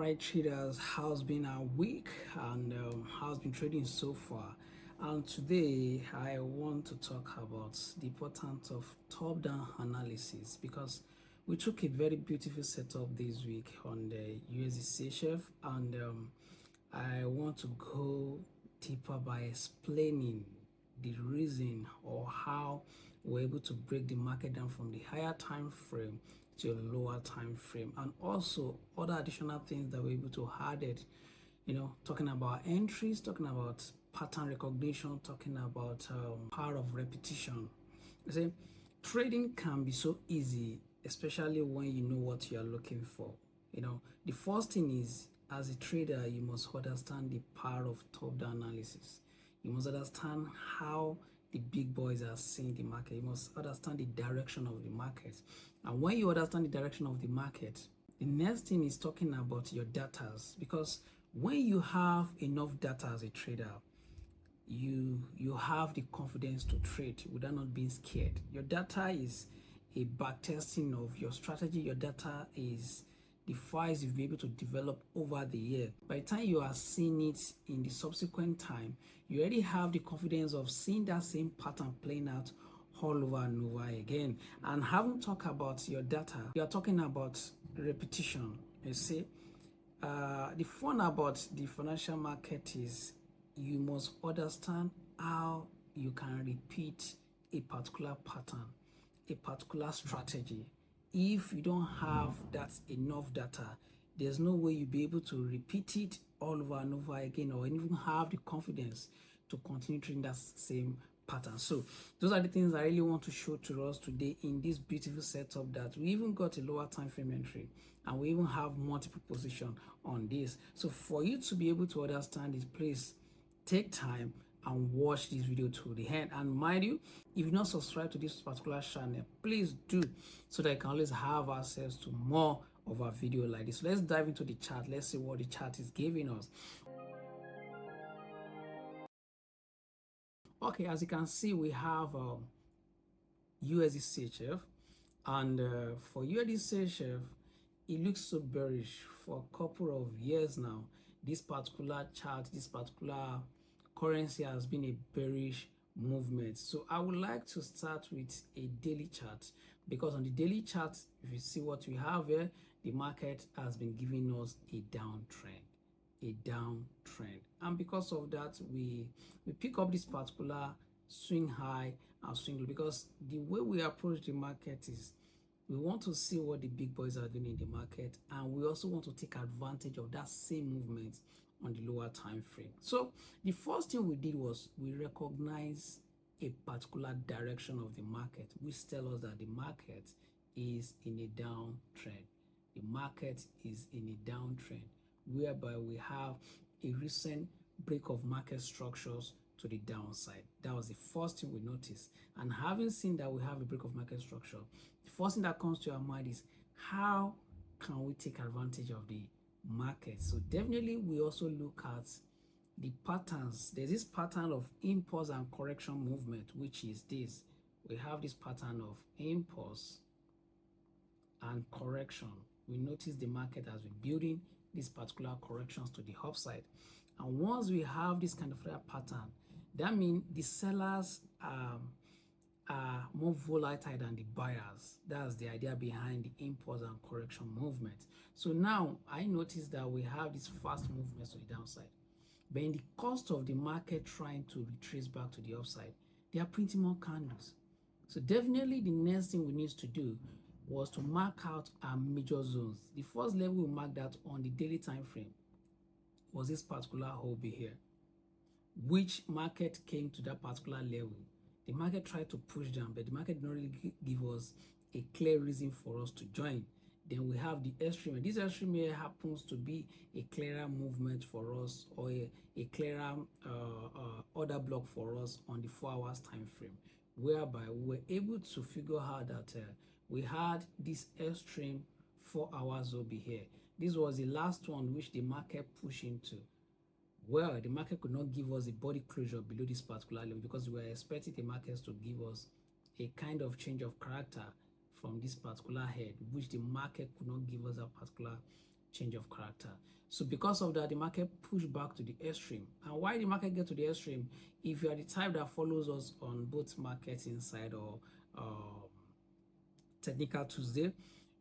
Alright traders, how's been our week and how's been trading so far? And today I want to talk about the importance of top-down analysis because we took a very beautiful setup this week on the USDCHF, and I want to go deeper by explaining the reason or how we're able to break the market down from the higher time frame to a lower time frame, and also other additional things that we're able to add it, talking about entries, talking about pattern recognition, talking about power of repetition. You see, trading can be so easy, especially when you know what you are looking for. The first thing is, as a trader, you must understand the power of top-down analysis. You must understand how the big boys are seeing the market. You must understand the direction of the market. And when you understand the direction of the market, the next thing is talking about your data, because when you have enough data as a trader, you have the confidence to trade without not being scared. Your data is a backtesting of your strategy. Your data is the files you've been able to develop over the year. By the time you are seeing it in the subsequent time, you already have the confidence of seeing that same pattern playing out all over and over again. And having talked about your data, you are talking about repetition. You see, the fun about the financial market is you must understand how you can repeat a particular pattern, a particular strategy. If you don't have that enough data, there's no way you'll be able to repeat it all over and over again, or even have the confidence to continue trading that same pattern. So those are the things I really want to show to us today in this beautiful setup, that we even got a lower time frame entry and we even have multiple position on this. So for you to be able to understand this, please take time and watch this video to the end. And mind you, if you're not subscribed to this particular channel, please do, so that you can always have access to more of our video like this. So let's dive into the chart. Let's see what the chart is giving us. Okay, as you can see, we have USDCHF, and for USDCHF, it looks so bearish for a couple of years now. This particular chart, this particular currency has been a bearish movement. So I would like to start with a daily chart, because on the daily chart, if you see what we have here, the market has been giving us a downtrend. And because of that, we pick up this particular swing high and swing low, because the way we approach the market is we want to see what the big boys are doing in the market, and we also want to take advantage of that same movement on the lower time frame. So the first thing we did was we recognize a particular direction of the market, which tells us that the market is in a downtrend. The market is in a downtrend, whereby we have a recent break of market structures to the downside. That was the first thing we noticed. And having seen that we have a break of market structure, the first thing that comes to our mind is, how can we take advantage of the market? So definitely we also look at the patterns. There's this pattern of impulse and correction movement, which is this. We have this pattern of impulse and correction. We notice the market has been building these particular corrections to the upside. And once we have this kind of pattern, that means the sellers are more volatile than the buyers. That's the idea behind the impulse and correction movement. So now I notice that we have this fast movement to the downside, but in the cost of the market trying to retrace back to the upside, they are printing more candles. So definitely the next thing we need to do was to mark out our major zones. The first level we marked out on the daily time frame was this particular hobby here. Which market came to that particular level? The market tried to push down, but the market did not really give us a clear reason for us to join. Then we have the extreme. This extreme here happens to be a clearer movement for us, or a clearer order block for us on the 4 hours time frame, whereby we were able to figure out that we had this extreme 4 hours hobby here. This was the last one which the market pushed into. Well, the market could not give us a body closure below this particular level, because we were expecting the markets to give us a kind of change of character from this particular head, which the market could not give us a particular change of character. So because of that, the market pushed back to the extreme. And why the market get to the extreme? If you are the type that follows us on both Market Inside or Technical Tuesday,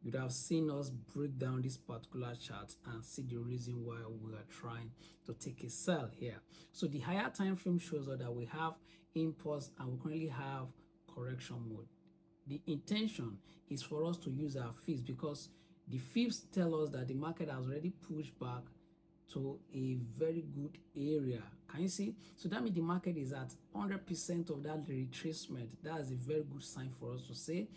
you'd have seen us break down this particular chart and see the reason why we are trying to take a sell here. So the higher time frame shows us that we have impulse and we currently have correction mode. The intention is for us to use our fibs because the fibs tell us that the market has already pushed back to a very good area. Can you see? So that means the market is at 100% of that retracement. That is a very good sign for us to say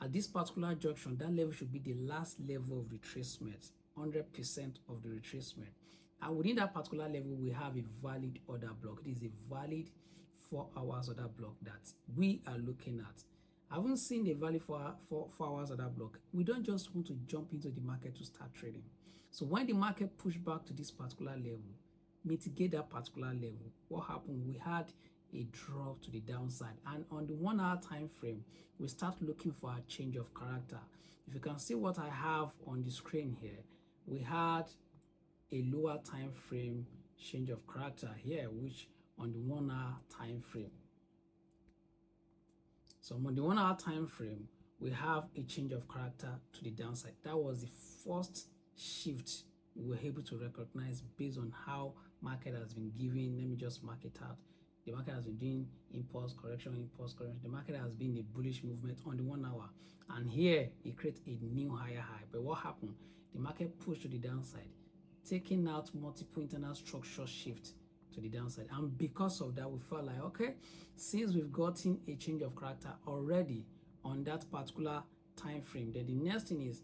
at this particular junction, that level should be the last level of retracement, 100% of the retracement. And within that particular level, we have a valid order block. It is a valid 4 hours order block that we are looking at. I haven't seen a valid 4 hours order block. We don't just want to jump into the market to start trading. So when the market pushed back to this particular level, mitigate that particular level, what happened? We had a drop to the downside, and on the 1 hour time frame we start looking for a change of character. If you can see what I have on the screen here, we had a lower time frame change of character here, which on the 1 hour time frame. So on the 1 hour time frame we have a change of character to the downside. That was the first shift we were able to recognize based on how market has been giving. Let me just mark it out. The market has been doing impulse correction, impulse correction. The market has been a bullish movement on the 1 hour. And here it creates a new higher high. But what happened? The market pushed to the downside, taking out multiple internal structure shift to the downside. And because of that, we felt like, okay, since we've gotten a change of character already on that particular time frame, then the next thing is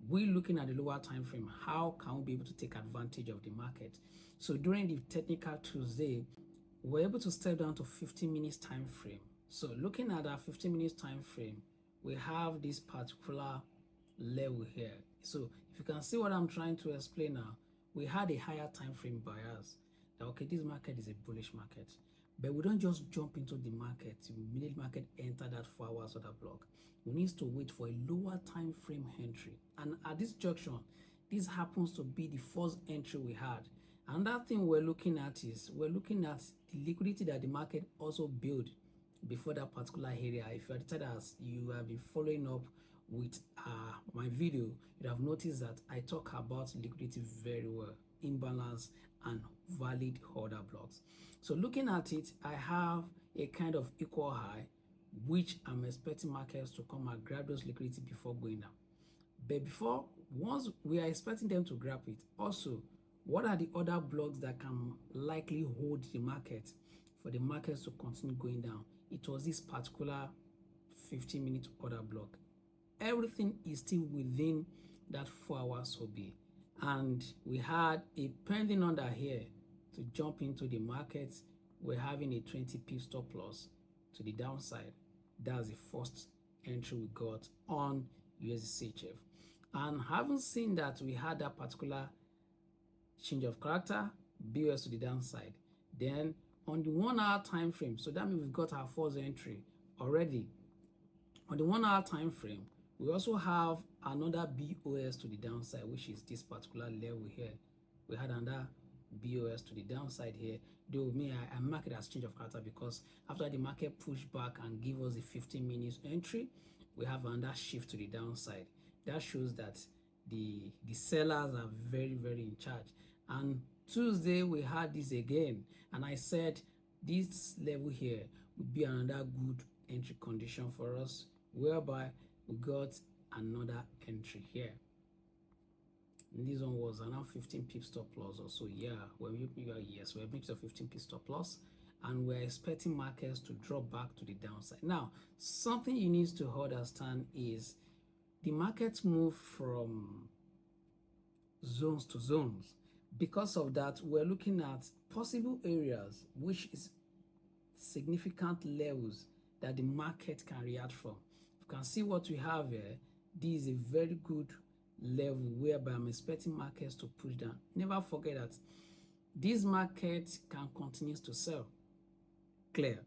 we're looking at the lower time frame. How can we be able to take advantage of the market? So during the Technical Tuesday, we're able to step down to 15 minutes time frame. So looking at our 15 minutes time frame, we have this particular level here. So if you can see what I'm trying to explain now, we had a higher time frame bias that okay, this market is a bullish market, but we don't just jump into the market. Immediately market enter that 4 hours order block. We need to wait for a lower time frame entry, and at this junction, this happens to be the first entry we had. Another thing we're looking at is we're looking at the liquidity that the market also built before that particular area. If you are as you have been following up with my video, you have noticed that I talk about liquidity very well, imbalance and valid order blocks. So looking at it, I have a kind of equal high, which I'm expecting markets to come and grab those liquidity before going down. But once we are expecting them to grab it, also, what are the other blocks that can likely hold the market for the markets to continue going down? It was this particular 15-minute order block. Everything is still within that 4 hours OB. And we had a pending order here to jump into the market. We're having a 20 pip stop loss to the downside. That's the first entry we got on USDCHF. And having seen that we had that particular change of character, BOS to the downside, then on the 1 hour time frame, so that means we've got our first entry already. On the 1 hour time frame, we also have another BOS to the downside, which is this particular level here. We had another BOS to the downside here. Though I mark it as change of character because after the market pushed back and give us a 15 minutes entry, we have another shift to the downside. That shows that the sellers are very, very in charge. And Tuesday we had this again, and I said this level here would be another good entry condition for us, whereby we got another entry here. And this one was around 15 pip stop loss or so. Yeah, we're making a 15 pip stop loss, and we're expecting markets to drop back to the downside. Now, something you need to understand is the markets move from zones to zones. Because of that, we're looking at possible areas which is significant levels that the market can react from. You can see what we have here. This is a very good level whereby I'm expecting markets to push down. Never forget that this market can continue to sell. Clear.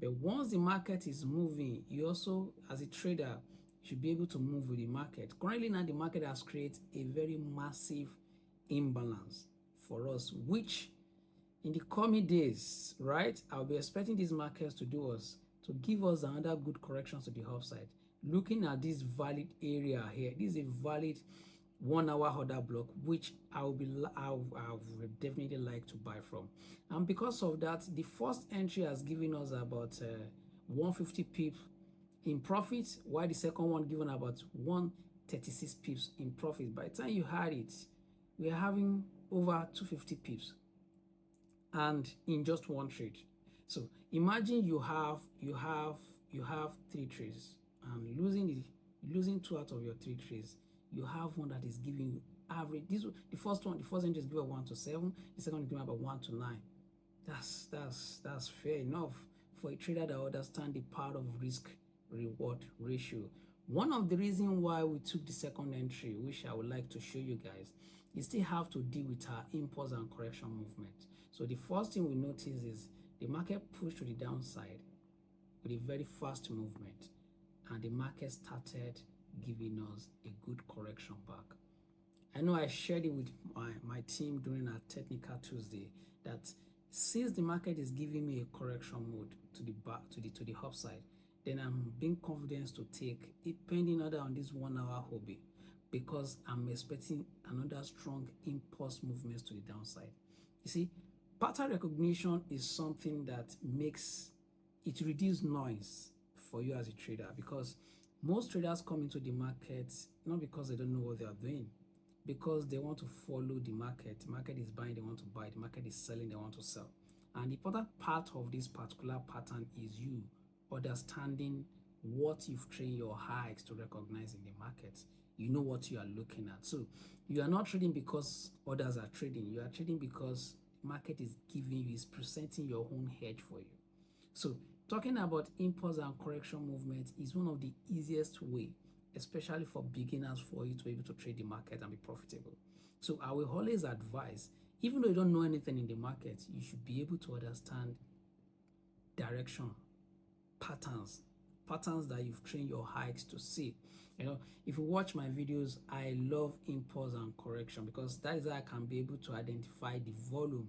But once the market is moving, you also, as a trader, should be able to move with the market. Currently now the market has created a very massive imbalance for us, which in the coming days, right, I'll be expecting these markets to give us another good correction to the upside. Looking at this valid area here, this is a valid 1 hour order block, which I would definitely like to buy from. And because of that, the first entry has given us about 150 pips in profit, while the second one given about 136 pips in profit. By the time you had it, we are having over 250 pips, and in just one trade. So imagine you have 3 trades, and losing 2 out of your 3 trades. You have one that is giving you average. The first entry is given 1 to 7. The second is given about 1 to 9. That's fair enough for a trader that understands the power of risk reward ratio. One of the reasons why we took the second entry, which I would like to show you guys, is still have to deal with our impulse and correction movement. So the first thing we notice is the market pushed to the downside with a very fast movement, and the market started giving us a good correction back. I know I shared it with my team during our technical Tuesday that since the market is giving me a correction mode to the upside, then I'm being confident to take a pending order on this 1 hour hobby, because I'm expecting another strong impulse movements to the downside. You see, pattern recognition is something that makes it reduce noise for you as a trader, because most traders come into the market not because they don't know what they are doing, because they want to follow the market. The market is buying, they want to buy. The market is selling, they want to sell. And the important part of this particular pattern is you understanding what you've trained your eyes to recognize in the market. You know what you are looking at. So you are not trading because others are trading. You are trading because the market is giving you, is presenting your own hedge for you. So talking about impulse and correction movement is one of the easiest way, especially for beginners, for you to be able to trade the market and be profitable. So I will always advise, even though you don't know anything in the market, you should be able to understand direction, patterns that you've trained your eyes to see. If you watch my videos, I love impulse and correction, because that is how I can be able to identify the volume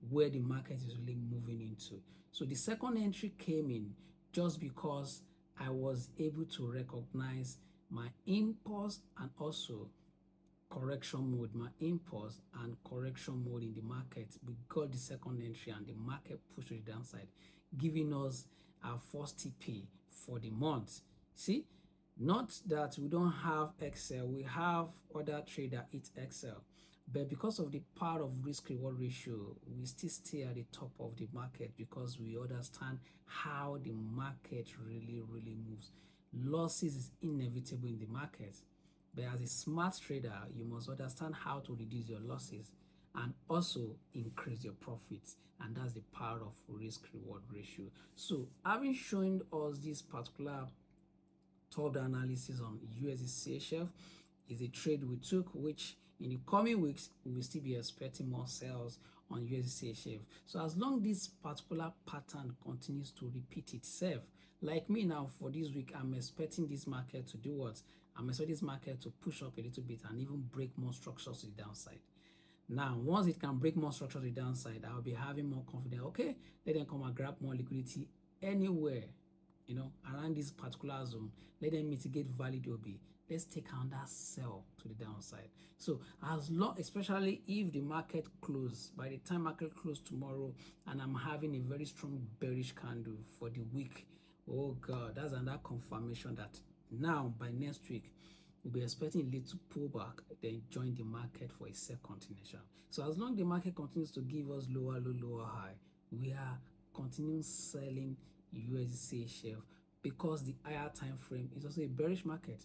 where the market is really moving into. So the second entry came in just because I was able to recognize my impulse and also correction mode, my impulse and correction mode in the market. We got the second entry and the market pushed to the downside, giving us our first TP for the month. See, not that we don't have Excel, we have other trader eat Excel, but because of the power of risk reward ratio, we still stay at the top of the market because we understand how the market really moves. Losses is inevitable in the market, but as a smart trader, you must understand how to reduce your losses and also increase your profits, and that's the power of risk reward ratio. So having shown us this particular top-down analysis on USDCHF is a trade we took, which in the coming weeks we will still be expecting more sales on USDCHF. So as long this particular pattern continues to repeat itself, like me now for this week, I'm expecting this market to do what? I'm expecting this market to push up a little bit and even break more structures to the downside. Now, once it can break more structure to the downside, I'll be having more confidence. Okay, let them come and grab more liquidity anywhere, around this particular zone. Let them mitigate valid OB. Let's take on that sell to the downside. So as long, especially if the market closes, by the time market close tomorrow, and I'm having a very strong bearish candle for the week, oh God, that's another confirmation that now by next week, we'll be expecting a little pullback, then join the market for a sell continuation. So as long as the market continues to give us lower low, lower high, we are continuing selling USDCHF because the higher time frame is also a bearish market,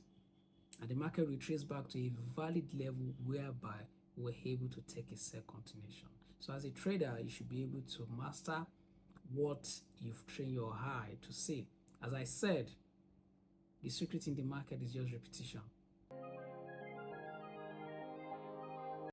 and the market retraces back to a valid level whereby we're able to take a sell continuation. So as a trader, you should be able to master what you've trained your eye to see. As I said, the secret in the market is just repetition.